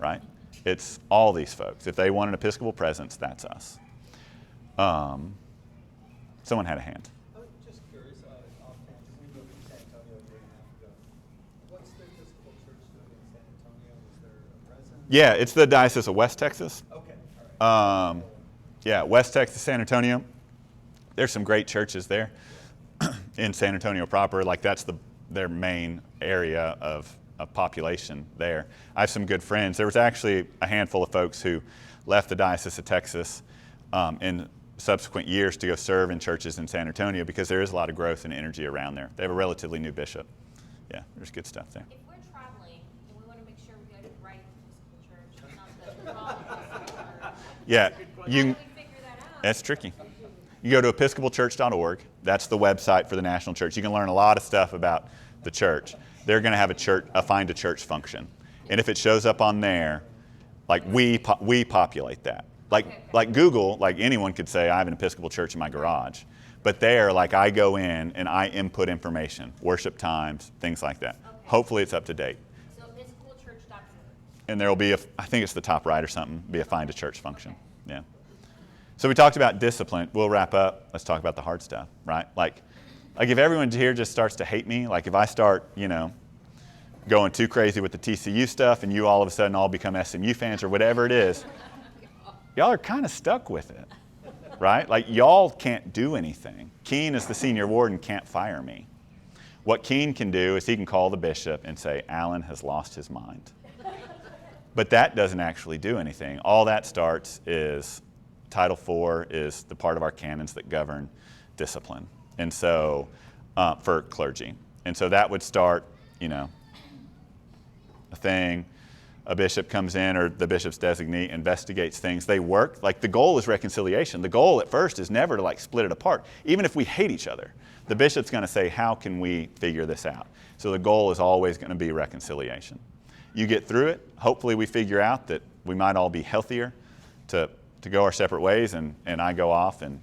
S1: right? It's all these folks. If they want an Episcopal presence, that's us. Someone had a hand.
S6: I was just curious, off tangent, we moved to San Antonio a year and a half ago. What's the Episcopal Church doing in San Antonio? Is there a resident?
S1: Yeah, it's the Diocese of West Texas.
S6: Okay, all right.
S1: Yeah, West Texas, San Antonio. There's some great churches there in San Antonio proper. Like that's their main area of population there. I have some good friends. There was actually a handful of folks who left the Diocese of Texas in subsequent years to go serve in churches in San Antonio because there is a lot of growth and energy around there. They have a relatively new bishop. Yeah, there's good stuff there.
S3: If we're traveling and we want to make sure we go to the right Episcopal church, not the wrong Episcopal church,
S1: Yeah, you.
S3: How do we figure that out?
S1: That's tricky. You go to episcopalchurch.org. That's the website for the national church. You can learn a lot of stuff about the church. They're going to have a find a church function, and if it shows up on there, like we populate that. Like Google, like anyone could say, I have an Episcopal church in my garage, but there, like I go in and I input information, worship times, things like that.
S3: Okay.
S1: Hopefully, it's up to date.
S3: So episcopalchurch.org.
S1: And there will be I think it's the top right or something, be a find a church function. Yeah. So we talked about discipline. We'll wrap up. Let's talk about the hard stuff, right? Like if everyone here just starts to hate me, like if I start, going too crazy with the TCU stuff and you all of a sudden all become SMU fans or whatever it is, y'all are kind of stuck with it, right? Like y'all can't do anything. Keen, as the senior warden, can't fire me. What Keen can do is he can call the bishop and say, Alan has lost his mind. But that doesn't actually do anything. All that starts is Title IV is the part of our canons that govern discipline. And so, for clergy. And so that would start, a thing, a bishop comes in or the bishop's designee investigates things. They work, like the goal is reconciliation. The goal at first is never to split it apart. Even if we hate each other, the bishop's going to say, how can we figure this out? So the goal is always going to be reconciliation. You get through it, hopefully we figure out that we might all be healthier to go our separate ways, and I go off and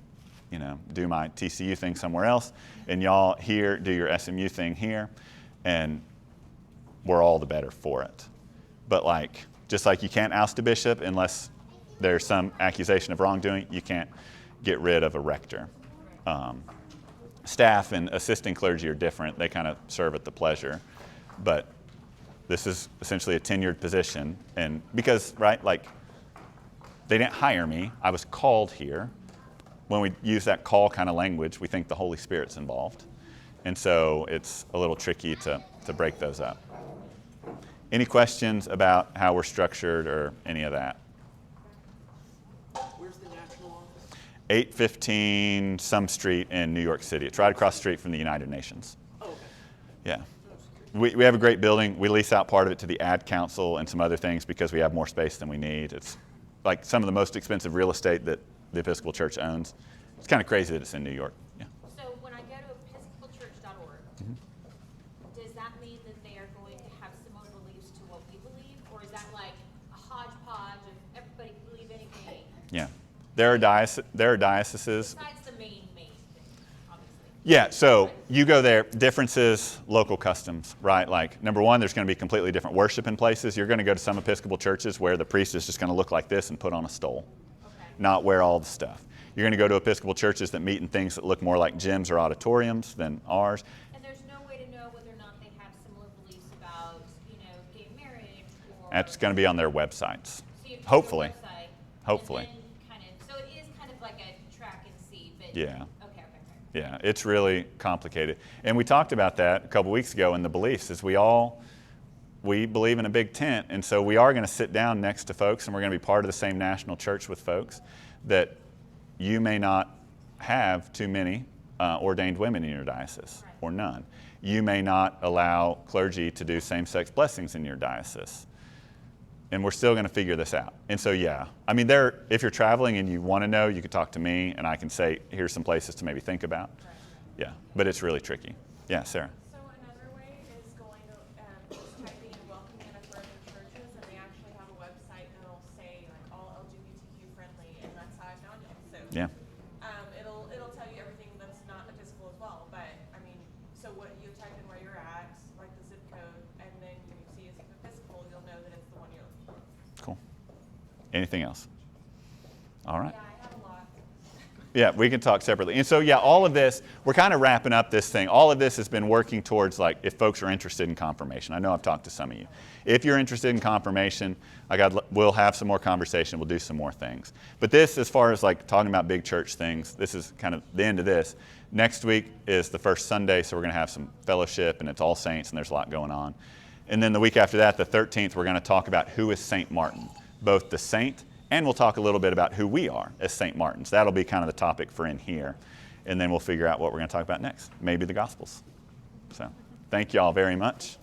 S1: do my TCU thing somewhere else, and y'all here do your SMU thing here, and we're all the better for it. But just like you can't oust a bishop unless there's some accusation of wrongdoing, you can't get rid of a rector. Staff and assisting clergy are different. They kind of serve at the pleasure. But this is essentially a tenured position. And because, right, they didn't hire me. I was called here. When we use that call kind of language, we think the Holy Spirit's involved. And so it's a little tricky to break those up. Any questions about how we're structured or any of that?
S2: Where's the national office?
S1: 815 some street in New York City. It's right across the street from the United Nations.
S2: Oh, okay.
S1: Yeah. We have a great building. We lease out part of it to the Ad Council and some other things because we have more space than we need. It's like some of the most expensive real estate that the Episcopal Church owns. It's kind of crazy that it's in New York. Yeah.
S3: So when I go to episcopalchurch.org, does that mean that they are going to have similar beliefs to what we believe? Or is that like a hodgepodge of everybody can believe anything?
S1: Yeah. There are dioceses.
S3: Besides the main thing, obviously.
S1: Yeah, so you go there, differences, local customs, right? Like, number one, there's going to be completely different worship in places. You're going to go to some Episcopal churches where the priest is just going to look like this and put on a stole, not wear all the stuff. You're going to go to Episcopal churches that meet in things that look more like gyms or auditoriums than ours.
S3: And there's no way to know whether or not they have similar beliefs about, gay marriage or...
S1: That's going to be on their websites.
S3: So you have to
S1: Hopefully.
S3: go to their website,
S1: Hopefully.
S3: and then so it is kind of like a track and see, but...
S1: Yeah.
S3: Okay.
S1: Yeah, it's really complicated. And we talked about that a couple weeks ago in the beliefs, is we believe in a big tent, and so we are going to sit down next to folks, and we're going to be part of the same national church with folks that you may not have too many ordained women in your diocese, or none. You may not allow clergy to do same-sex blessings in your diocese. And we're still going to figure this out. And so, yeah, I mean, if you're traveling and you want to know, you can talk to me, and I can say, here's some places to maybe think about. Yeah, but it's really tricky. Yeah, Sarah.
S5: So another way is going to, just typing in welcome in affirmative churches, and they actually have a website, and it'll say all LGBTQ friendly, and that's how I found it. So
S1: Yeah.
S5: It'll tell you everything that's not Episcopal as well. But I mean, so what you type in where you're at, like the zip code, and then when you see it's Episcopal, you'll know that it's the one you're looking for.
S1: Cool. Anything else? All right.
S5: Yeah, I have a lot.
S1: Yeah, we can talk separately. And so, yeah, all of this, we're kind of wrapping up this thing. All of this has been working towards, if folks are interested in confirmation. I know I've talked to some of you. If you're interested in confirmation, we'll have some more conversation. We'll do some more things. But this, as far as talking about big church things, this is kind of the end of this. Next week is the first Sunday, so we're going to have some fellowship, and it's All Saints, and there's a lot going on. And then the week after that, the 13th, we're going to talk about who is St. Martin, both the saint, and we'll talk a little bit about who we are as St. Martins. That'll be kind of the topic for in here. And then we'll figure out what we're going to talk about next. Maybe the Gospels. So thank you all very much.